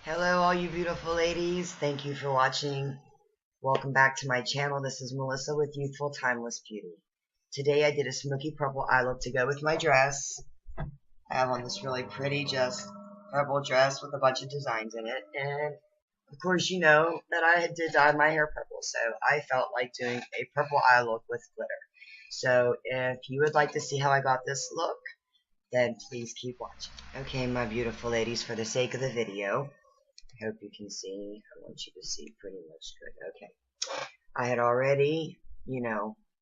Hello all you beautiful ladies, thank you for watching. Welcome back to my channel. This is Melissa with Youthful Timeless Beauty. Today I did a smoky purple eye look to go with my dress. I have on this really pretty just purple dress with a bunch of designs in it, and of course you know that I did dye my hair purple, so I felt like doing a purple eye look with glitter. So if you would like to see how I got this look, then please keep watching. Okay, my beautiful ladies, for the sake of the video, I hope you can see. I want you to see pretty much good. Okay. I had already,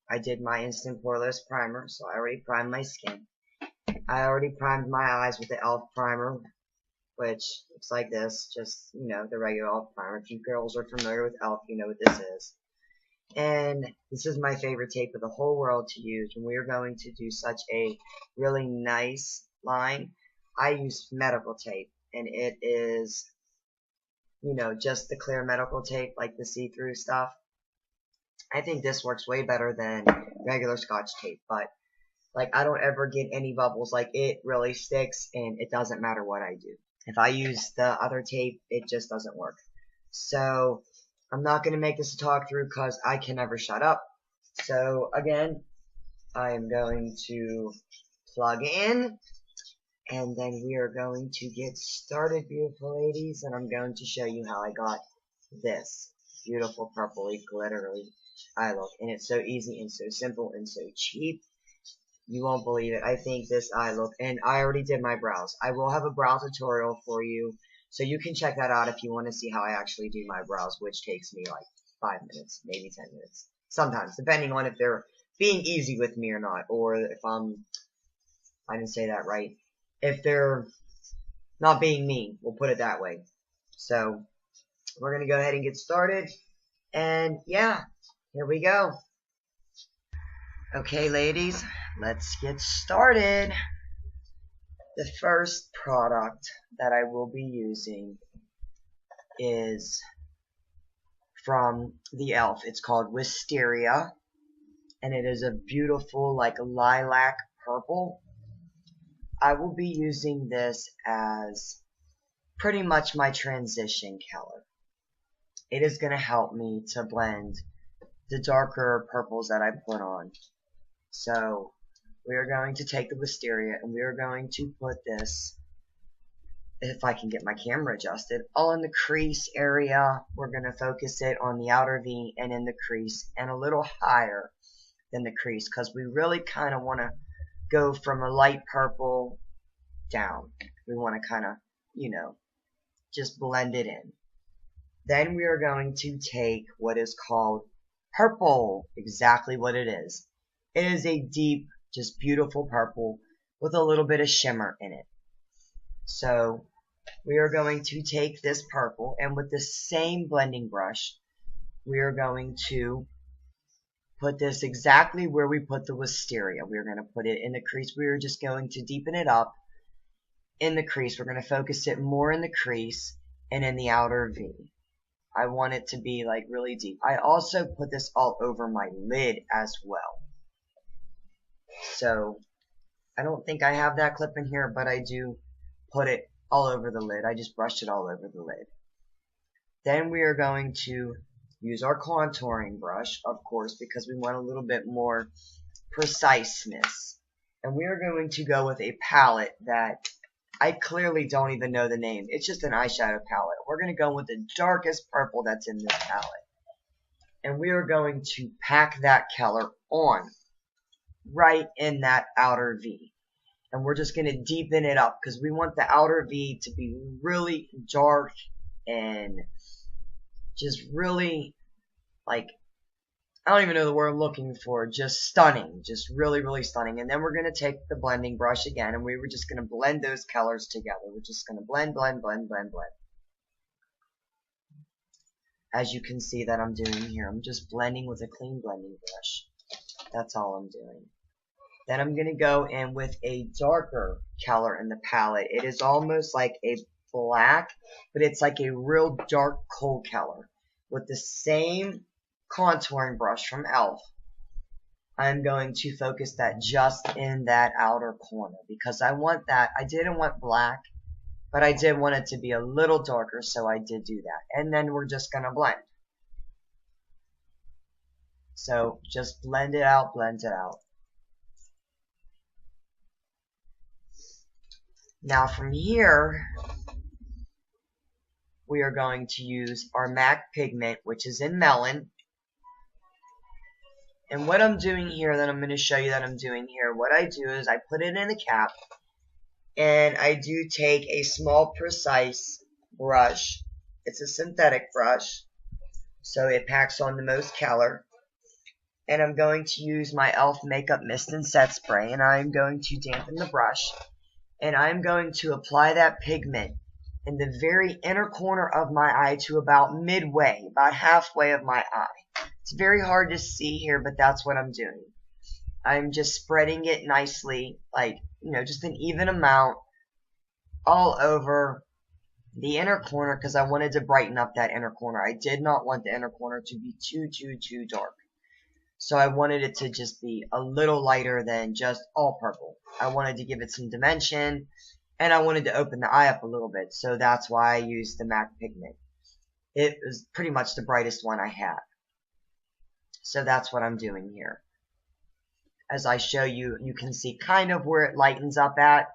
I did my instant poreless primer, so I already primed my skin. I already primed my eyes with the e.l.f. primer, which looks like this, just, the regular e.l.f. primer. If you girls are familiar with e.l.f., you know what this is. And this is my favorite tape of the whole world to use when we are going to do such a really nice line. I use medical tape, and it is just the clear medical tape, like the see-through stuff. I think this works way better than regular Scotch tape, but like I don't ever get any bubbles. Like it really sticks, and it doesn't matter what I do. If I use the other tape, it just doesn't work. So I'm not going to make this a talk through because I can never shut up. So again, I am going to plug in, and then we are going to get started, beautiful ladies, and I'm going to show you how I got this beautiful purpley glittery eye look. And it's so easy and so simple and so cheap. You won't believe it. I think this eye look, and I already did my brows. I will have a brow tutorial for you, so you can check that out if you want to see how I actually do my brows, which takes me like 5 minutes, maybe 10 minutes. Sometimes, depending on if they're being easy with me or not, or if I didn't say that right. If they're not being mean, we'll put it that way. So we're going to go ahead and get started. And yeah, here we go. Okay, ladies, let's get started. The first product that I will be using is from the e.l.f. It's called Wisteria, and it is a beautiful like lilac purple. I will be using this as pretty much my transition color. It is going to help me to blend the darker purples that I put on. So we are going to take the Wisteria and we are going to put this, if I can get my camera adjusted, all in the crease area. We're going to focus it on the outer V and in the crease and a little higher than the crease because we really kind of want to go from a light purple down. We want to kind of, just blend it in. Then we are going to take what is called purple, exactly what it is. It is a deep, just beautiful purple with a little bit of shimmer in it. So we are going to take this purple, and with the same blending brush, we are going to put this exactly where we put the Wisteria. We're going to put it in the crease. We are just going to deepen it up in the crease. We're going to focus it more in the crease and in the outer V. I want it to be like really deep. I also put this all over my lid as well. So I don't think I have that clip in here, but I do put it all over the lid. I just brushed it all over the lid. Then we are going to use our contouring brush, of course, because we want a little bit more preciseness. And we are going to go with a palette that I clearly don't even know the name. It's just an eyeshadow palette. We're going to go with the darkest purple that's in this palette. And we are going to pack that color on right in that outer V. And we're just going to deepen it up because we want the outer V to be really dark and just really, like, I don't even know the word I'm looking for, just stunning, just really, really stunning. And then we're going to take the blending brush again, and we were just going to blend those colors together. We're just going to blend, blend, blend, blend, blend. As you can see that I'm doing here, I'm just blending with a clean blending brush. That's all I'm doing. Then I'm going to go in with a darker color in the palette. It is almost like a black, but it's like a real dark coal color. With the same contouring brush from e.l.f., I'm going to focus that just in that outer corner because I want that. I didn't want black. But I did want it to be a little darker, so I did do that. And then we're just going to blend. So just blend it out, blend it out. Now from here, we are going to use our MAC Pigment, which is in Melon. And what I'm doing here, that I'm going to show you that I'm doing here, what I do is I put it in a cap, and I do take a small, precise brush. It's a synthetic brush, so it packs on the most color. And I'm going to use my e.l.f. Makeup Mist and Set Spray, and I'm going to dampen the brush. And I'm going to apply that pigment in the very inner corner of my eye to about midway, about halfway of my eye. It's very hard to see here, but that's what I'm doing. I'm just spreading it nicely, like, just an even amount all over the inner corner, because I wanted to brighten up that inner corner. I did not want the inner corner to be too dark. So I wanted it to just be a little lighter than just all purple. I wanted to give it some dimension, and I wanted to open the eye up a little bit. So that's why I used the MAC Pigment. It was pretty much the brightest one I had. So that's what I'm doing here. As I show you, you can see kind of where it lightens up at,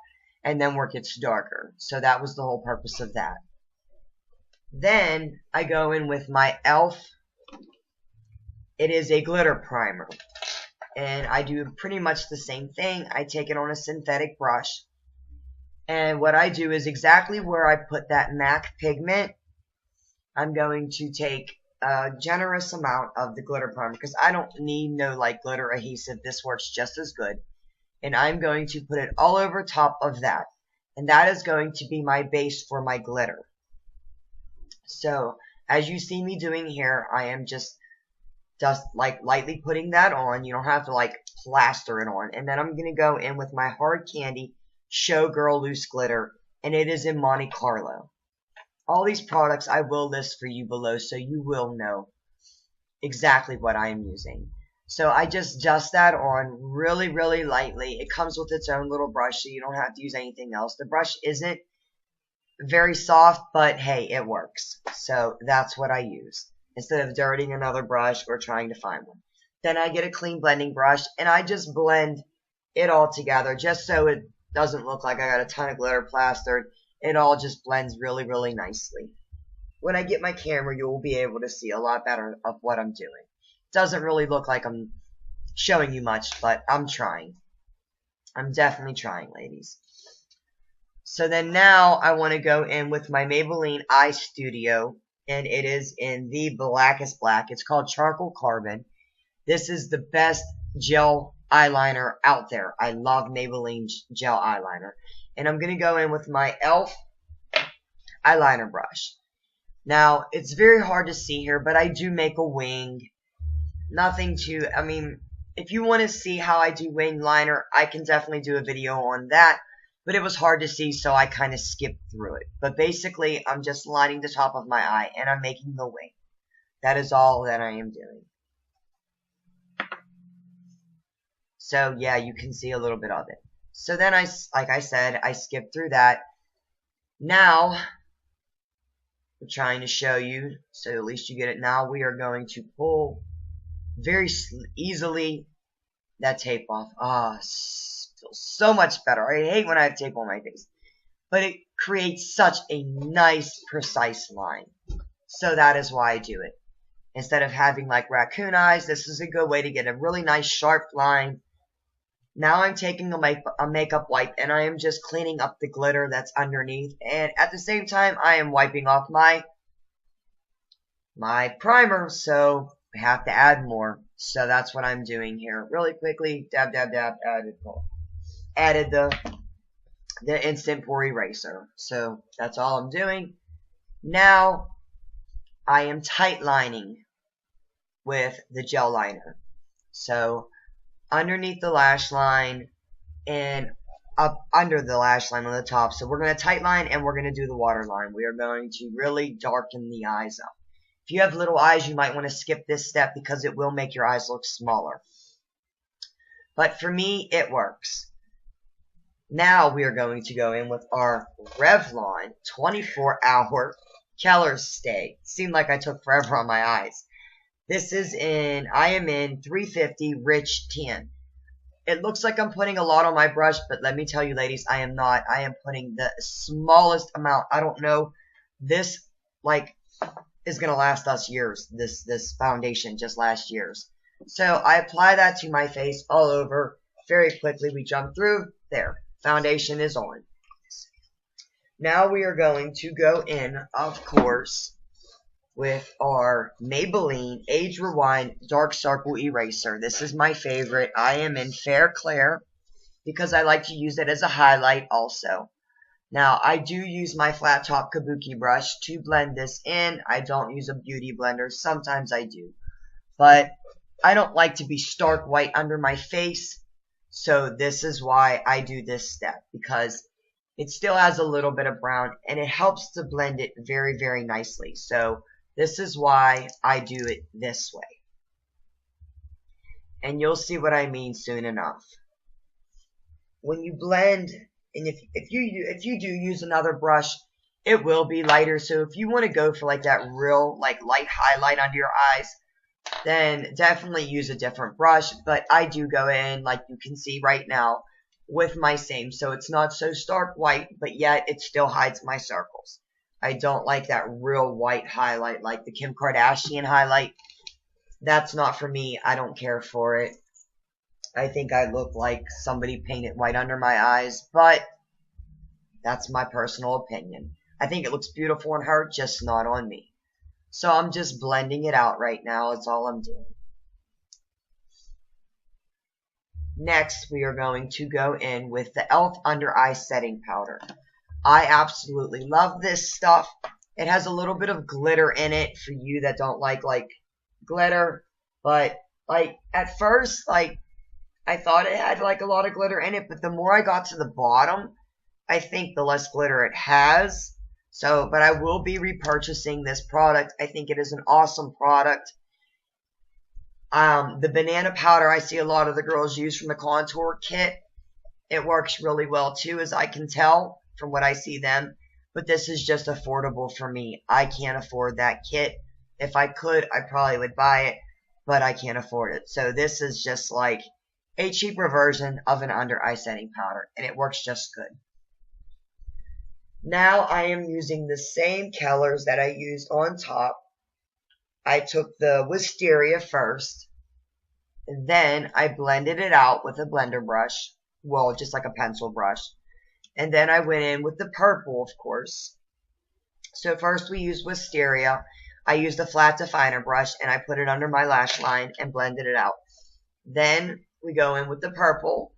and then where it gets darker. So that was the whole purpose of that. Then I go in with my e.l.f. It is a glitter primer, and I do pretty much the same thing. I take it on a synthetic brush, and what I do is exactly where I put that MAC Pigment, I'm going to take a generous amount of the glitter primer, because I don't need no glitter adhesive. This works just as good. And I'm going to put it all over top of that, and that is going to be my base for my glitter. So as you see me doing here, I am just lightly putting that on. You don't have to plaster it on. And then I'm going to go in with my Hard Candy Showgirl Loose Glitter, and it is in Monte Carlo. All these products I will list for you below, so you will know exactly what I am using. So I just dust that on really, really lightly. It comes with its own little brush, so you don't have to use anything else. The brush isn't very soft, but hey, it works. So that's what I use, instead of dirtying another brush or trying to find one. Then I get a clean blending brush, and I just blend it all together, just so it doesn't look like I got a ton of glitter plastered. It all just blends really, really nicely. When I get my camera, you will be able to see a lot better of what I'm doing. It doesn't really look like I'm showing you much, but I'm trying. I'm definitely trying, ladies. So then now I want to go in with my Maybelline Eye Studio, and it is in the blackest black. It's called Charcoal Carbon. This is the best gel eyeliner out there. I love Maybelline gel eyeliner. And I'm going to go in with my e.l.f. eyeliner brush. Now, it's very hard to see here, but I do make a wing. Nothing too, if you want to see how I do wing liner, I can definitely do a video on that. But it was hard to see, so I kind of skipped through it. But basically, I'm just lining the top of my eye, and I'm making the wing. That is all that I am doing. So, yeah, you can see a little bit of it. So then like I said, I skipped through that. Now, we're trying to show you, so at least you get it now. We are going to pull very easily that tape off. Feels so much better. I hate when I have tape on my face, but it creates such a nice, precise line. So that is why I do it. Instead of having raccoon eyes, this is a good way to get a really nice, sharp line. Now I'm taking a makeup wipe, and I am just cleaning up the glitter that's underneath. And at the same time, I am wiping off my primer, so I have to add more. So that's what I'm doing here. Really quickly, dab, dab, dab, added the Instant Pore Eraser. So that's all I'm doing. Now I am tight lining with the gel liner. So underneath the lash line and up under the lash line on the top. So we're going to tight line, and we're going to do the waterline. We are going to really darken the eyes up. If you have little eyes, you might want to skip this step because it will make your eyes look smaller. But for me, it works. Now we are going to go in with our Revlon 24-hour Colorstay. Seemed like I took forever on my eyes. I am in 350 Rich Tan. It looks like I'm putting a lot on my brush, but let me tell you, ladies, I am not. I am putting the smallest amount. I don't know. This, is going to last us years. This foundation just lasts years. So I apply that to my face all over. Very quickly, we jump through. There. Foundation is on. Now we are going to go in, of course, with our Maybelline Age Rewind Dark Circle Eraser. This is my favorite. I am in Fair Clair because I like to use it as a highlight also. Now, I do use my flat top kabuki brush to blend this in. I don't use a beauty blender. Sometimes I do. But I don't like to be stark white under my face. So this is why I do this step, because it still has a little bit of brown and it helps to blend it very, very nicely. So this is why I do it this way. And you'll see what I mean soon enough. When you blend, and if you do use another brush, it will be lighter. So if you want to go for like that real light highlight under your eyes, then definitely use a different brush. But I do go in, like you can see right now, with my same. So it's not so stark white, but yet it still hides my circles. I don't like that real white highlight like the Kim Kardashian highlight. That's not for me. I don't care for it. I think I look like somebody painted white under my eyes, but that's my personal opinion. I think it looks beautiful on her, just not on me. So I'm just blending it out right now. That's all I'm doing. Next, we are going to go in with the e.l.f. Under Eye Setting Powder. I absolutely love this stuff. It has a little bit of glitter in it for you that don't like glitter. But, at first, I thought it had, a lot of glitter in it. But the more I got to the bottom, I think the less glitter it has. So, but I will be repurchasing this product. I think it is an awesome product. The banana powder I see a lot of the girls use from the contour kit. It works really well too, as I can tell from what I see them. But this is just affordable for me. I can't afford that kit. If I could, I probably would buy it, but I can't afford it. So this is just like a cheaper version of an under eye setting powder, and it works just good. Now I am using the same colors that I used on top. I took the Wisteria first, and then I blended it out with a blender brush. Well, just like a pencil brush. And then I went in with the purple, of course. So first we used Wisteria. I used a flat definer brush, and I put it under my lash line and blended it out. Then we go in with the purple.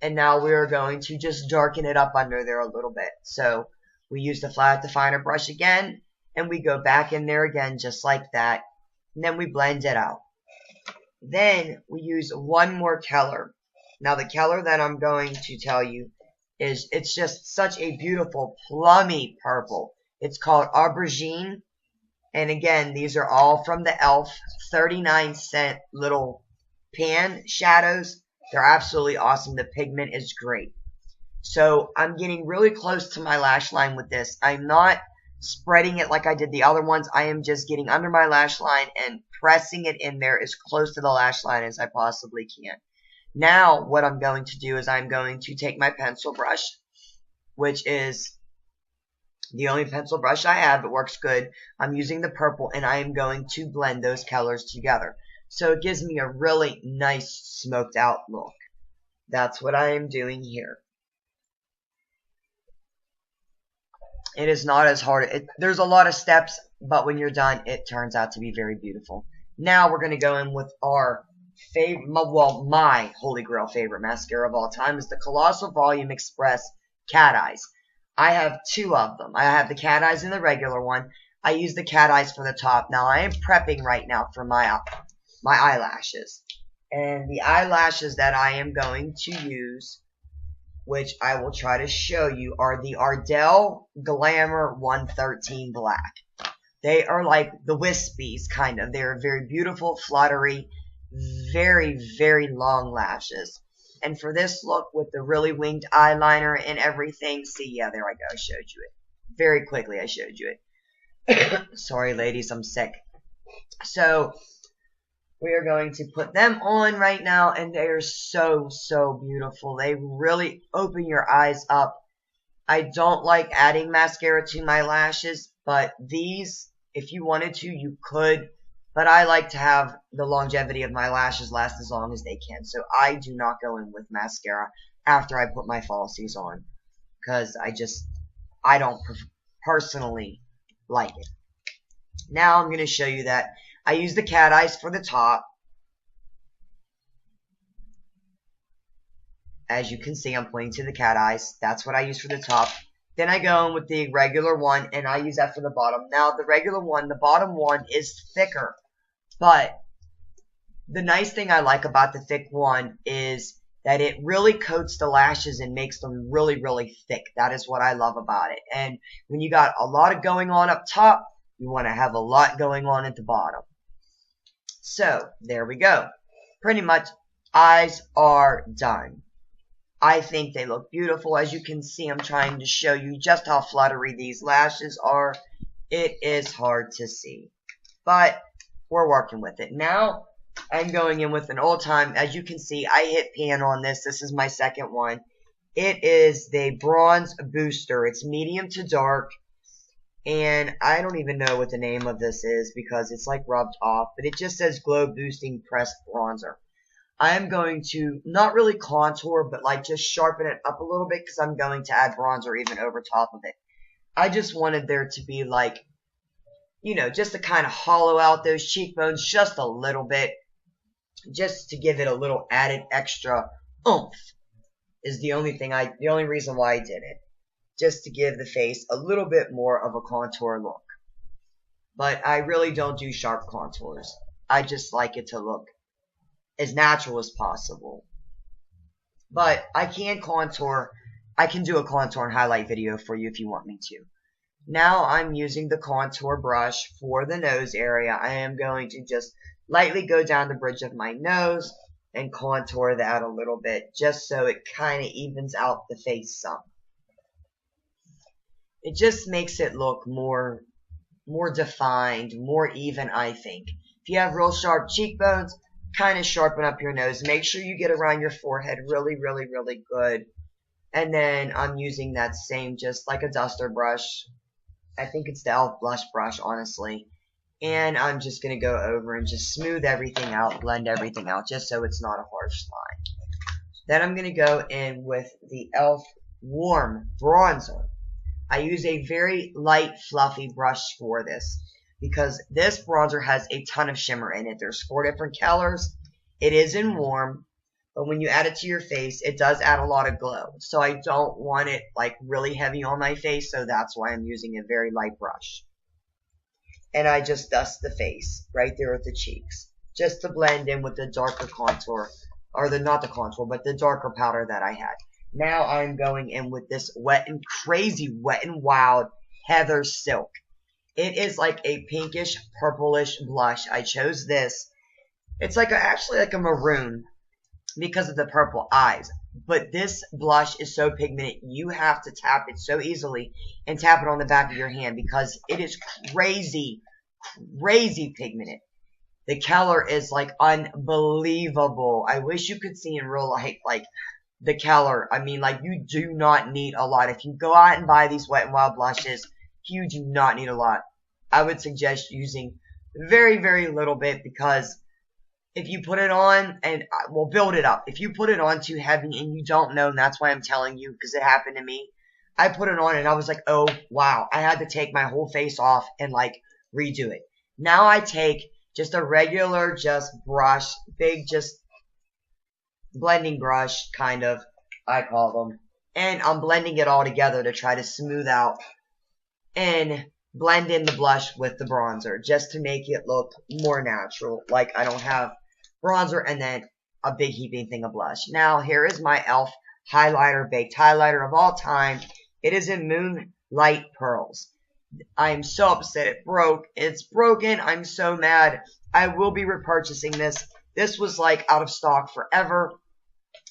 And now we're going to just darken it up under there a little bit. So we use the flat definer brush again, and we go back in there again just like that. And then we blend it out. Then we use one more color. Now the color that I'm going to tell you is, it's just such a beautiful plummy purple. It's called Aubergine. And again, these are all from the e.l.f. 39-cent little pan shadows. They're absolutely awesome. The pigment is great. So I'm getting really close to my lash line with this. I'm not spreading it like I did the other ones. I am just getting under my lash line and pressing it in there as close to the lash line as I possibly can. Now what I'm going to do is I'm going to take my pencil brush, which is the only pencil brush I have. It works good. I'm using the purple, and I am going to blend those colors together. So it gives me a really nice smoked out look. That's what I am doing here. It is not as hard. There's a lot of steps, but when you're done, it turns out to be very beautiful. Now we're going to go in with our favorite, well, my holy grail favorite mascara of all time is the Colossal Volume Express Cat Eyes. I have two of them. I have the cat eyes and the regular one. I use the cat eyes for the top. Now I am prepping right now for my eyelashes. And the eyelashes that I am going to use, which I will try to show you, are the Ardell Glamour 113 Black. They are like the wispies, kind of. They're very beautiful, fluttery, very, very long lashes. And for this look with the really winged eyeliner and everything, see, yeah, there I go. I showed you it. Very quickly, I showed you it. Sorry, ladies, I'm sick. So, we are going to put them on right now, and they are so, so beautiful. They really open your eyes up. I don't like adding mascara to my lashes, but these, if you wanted to, you could. But I like to have the longevity of my lashes last as long as they can. So I do not go in with mascara after I put my falsies on. Because I don't personally like it. Now I'm going to show you that I use the cat eyes for the top. As you can see, I'm pointing to the cat eyes. That's what I use for the top. Then I go in with the regular one, and I use that for the bottom. Now, the regular one, the bottom one is thicker. But the nice thing I like about the thick one is that it really coats the lashes and makes them really, really thick. That is what I love about it. And when you got a lot of going on up top, you want to have a lot going on at the bottom. So, there we go. Pretty much, eyes are done. I think they look beautiful. As you can see, I'm trying to show you just how fluttery these lashes are. It is hard to see. But we're working with it. Now, I'm going in with an old time. As you can see, I hit pan on this. This is my second one. It is the Bronze Booster. It's medium to dark. And I don't even know what the name of this is because it's like rubbed off. But it just says Glow Boosting Pressed Bronzer. I am going to not really contour, but like just sharpen it up a little bit because I'm going to add bronzer even over top of it. I just wanted there to be like, you know, just to kind of hollow out those cheekbones just a little bit. Just to give it a little added extra oomph is the only reason why I did it. Just to give the face a little bit more of a contour look. But I really don't do sharp contours. I just like it to look as natural as possible. But I can contour. I can do a contour and highlight video for you if you want me to. Now I'm using the contour brush for the nose area. I am going to just lightly go down the bridge of my nose and contour that a little bit just so it kind of evens out the face some. It just makes it look more defined, more even, I think. If you have real sharp cheekbones, kind of sharpen up your nose. Make sure you get around your forehead really, really, really good. And then I'm using that same, just like a duster brush. I think it's the e.l.f. blush brush, honestly. And I'm just going to go over and just smooth everything out, blend everything out, just so it's not a harsh line. Then I'm going to go in with the e.l.f. Warm Bronzer. I use a very light, fluffy brush for this, because this bronzer has a ton of shimmer in it. There's 4 different colors. It is in warm, but when you add it to your face, it does add a lot of glow. So I don't want it like really heavy on my face, so that's why I'm using a very light brush. And I just dust the face right there at the cheeks, just to blend in with the darker contour, or not the contour, but the darker powder that I had. Now I'm going in with this Wet n Wild Heather Silk. It is like a pinkish, purplish blush. I chose this. It's like actually like a maroon because of the purple eyes. But this blush is so pigmented, you have to tap it so easily and tap it on the back of your hand because it is crazy, crazy pigmented. The color is like unbelievable. I wish you could see in real life, like, the color. I mean, like, you do not need a lot. If you go out and buy these Wet n Wild blushes, you do not need a lot. I would suggest using very, very little bit because if you put it on, and we'll build it up. If you put it on too heavy and you don't know, and that's why I'm telling you, because it happened to me. I put it on and I was like, oh, wow. I had to take my whole face off and, like, redo it. Now I take just a regular, just brush, big, just blending brush, kind of, I call them. And I'm blending it all together to try to smooth out and blend in the blush with the bronzer, just to make it look more natural, like I don't have bronzer and then a big heaping thing of blush. Now, here is my e.l.f. highlighter, baked highlighter of all time. It is in Moonlight Pearls. I am so upset it broke. It's broken. I'm so mad. I will be repurchasing this. This was like out of stock forever.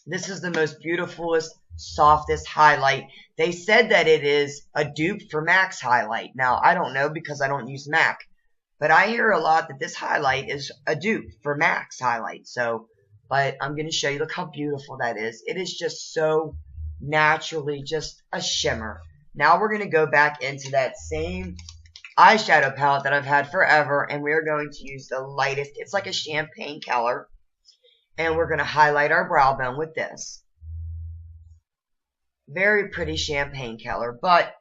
This is the most beautifulest, softest highlight. They said that it is a dupe for MAC's highlight. Now, I don't know because I don't use MAC. But I hear a lot that this highlight is a dupe for MAC's highlight. So, but I'm going to show you. Look how beautiful that is. It is just so naturally just a shimmer. Now we're going to go back into that same eyeshadow palette that I've had forever. And we're going to use the lightest. It's like a champagne color. And we're going to highlight our brow bone with this. Very pretty champagne color, but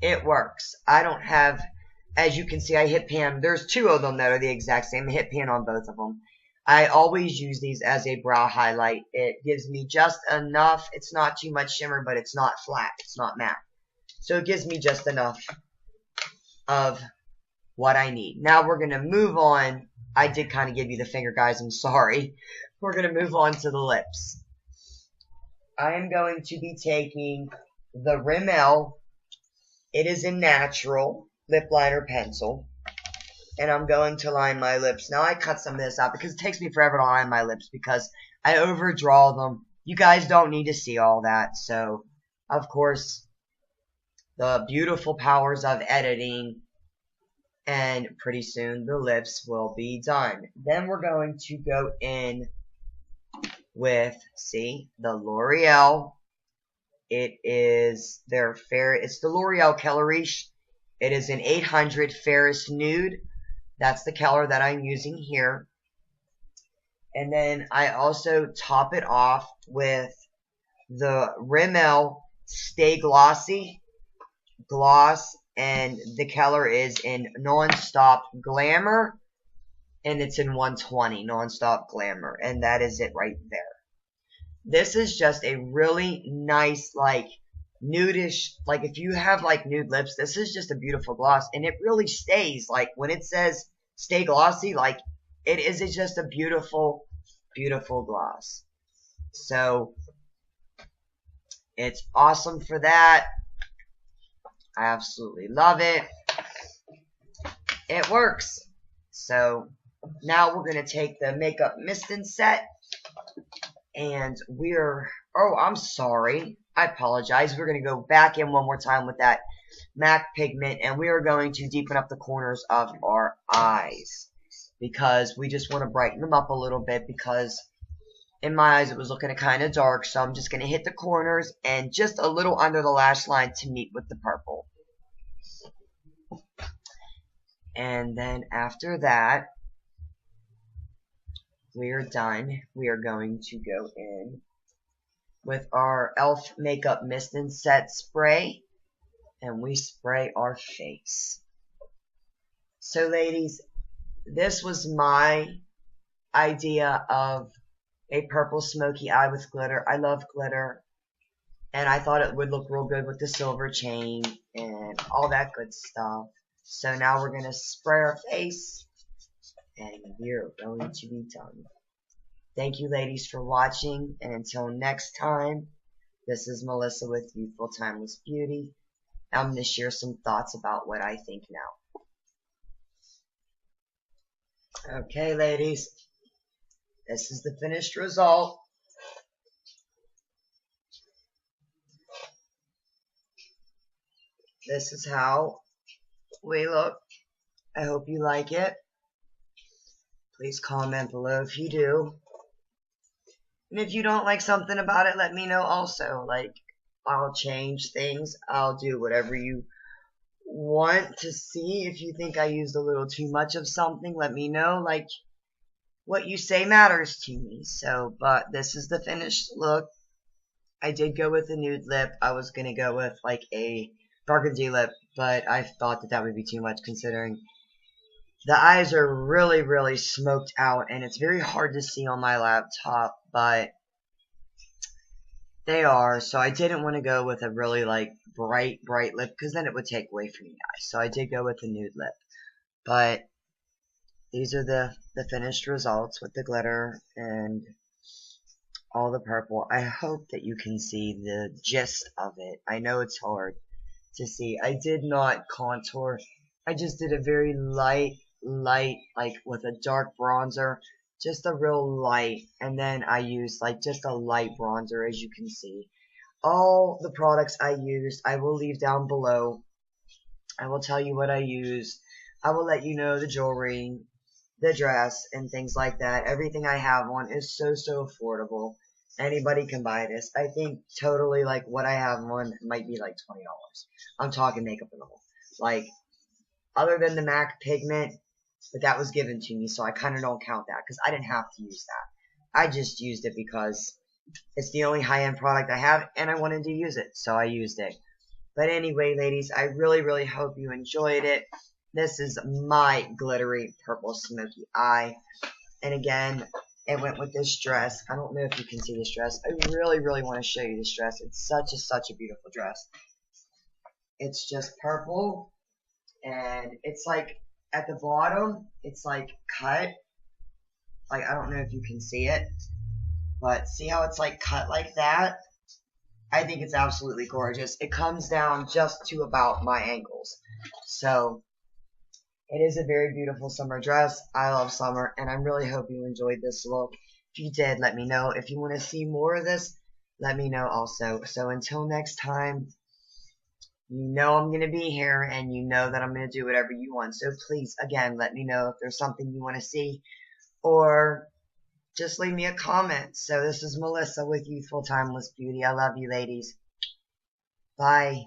it works. I don't have, as you can see, I hit pan. There's two of them that are the exact same. I hit pan on both of them. I always use these as a brow highlight. It gives me just enough. It's not too much shimmer, but it's not flat. It's not matte. So it gives me just enough of what I need. Now we're going to move on. I did kind of give you the finger, guys. I'm sorry. We're going to move on to the lips. I am going to be taking the Rimmel. It is a natural lip liner pencil. And I'm going to line my lips. Now I cut some of this out because it takes me forever to line my lips because I overdraw them. You guys don't need to see all that. So, of course, the beautiful powers of editing. And pretty soon the lips will be done. Then we're going to go in with, see, the L'Oreal. It is their fair, it's the L'Oreal Color Riche. It is an 800 Ferrous Nude. That's the color that I'm using here. And then I also top it off with the Rimmel Stay Glossy Gloss. And the color is in Non-Stop Glamour. And it's in 120 Non-Stop Glamour. And that is it right there. This is just a really nice, like, nudish, like, if you have, like, nude lips, this is just a beautiful gloss. And it really stays, like, when it says Stay Glossy, like, it is just a beautiful, beautiful gloss. So, it's awesome for that. I absolutely love it. It works. So now we're going to take the Makeup Mist and Set. And oh, I'm sorry. I apologize. We're going to go back in one more time with that MAC Pigment. And we are going to deepen up the corners of our eyes. Because we just want to brighten them up a little bit. Because in my eyes it was looking kind of dark. So I'm just going to hit the corners and just a little under the lash line to meet with the purple. And then after that, we're done. We are going to go in with our e.l.f. Makeup Mist and Set spray. And we spray our face. So ladies, this was my idea of a purple smoky eye with glitter. I love glitter. And I thought it would look real good with the silver chain and all that good stuff. So now we're going to spray our face. And we're going to be done. Thank you ladies for watching. And until next time, this is Melissa with Youthful Timeless Beauty. I'm going to share some thoughts about what I think now. Okay ladies. This is the finished result. This is how we look. I hope you like it. Please comment below if you do. And if you don't like something about it, let me know also. Like, I'll change things. I'll do whatever you want to see. If you think I used a little too much of something, let me know. Like, what you say matters to me. So, but this is the finished look. I did go with a nude lip. I was going to go with like a burgundy lip, but I thought that would be too much considering the eyes are really, really smoked out, and it's very hard to see on my laptop, but they are. So I didn't want to go with a really like bright lip because then it would take away from the eyes. So I did go with a nude lip, but these are the finished results with the glitter and all the purple. I hope that you can see the gist of it. I know it's hard to see. I did not contour. I just did a very light, like with a dark bronzer just a real light, and then I use like just a light bronzer, as you can see. All the products I used, I will leave down below. I will tell you what I used. I will let you know the jewelry, the dress, and things like that. Everything I have on is so affordable. Anybody can buy this. I think totally like what I have on might be like $20. I'm talking makeup and all. Like, other than the MAC Pigment, but that was given to me, so I kind of don't count that because I didn't have to use that. I just used it because it's the only high-end product I have, and I wanted to use it, so I used it. But anyway, ladies, I really hope you enjoyed it. This is my glittery purple smoky eye. And again, it went with this dress. I don't know if you can see this dress. I really want to show you this dress. It's such a beautiful dress. It's just purple, and it's like at the bottom, it's like cut. Like, I don't know if you can see it, but see how it's like cut like that? I think it's absolutely gorgeous. It comes down just to about my ankles. So it is a very beautiful summer dress. I love summer, and I really hope you enjoyed this look. If you did, let me know. If you want to see more of this, let me know also. So until next time, you know I'm going to be here, and you know that I'm going to do whatever you want. So please, again, let me know if there's something you want to see, or just leave me a comment. So this is Melissa with Youthful Timeless Beauty. I love you, ladies. Bye.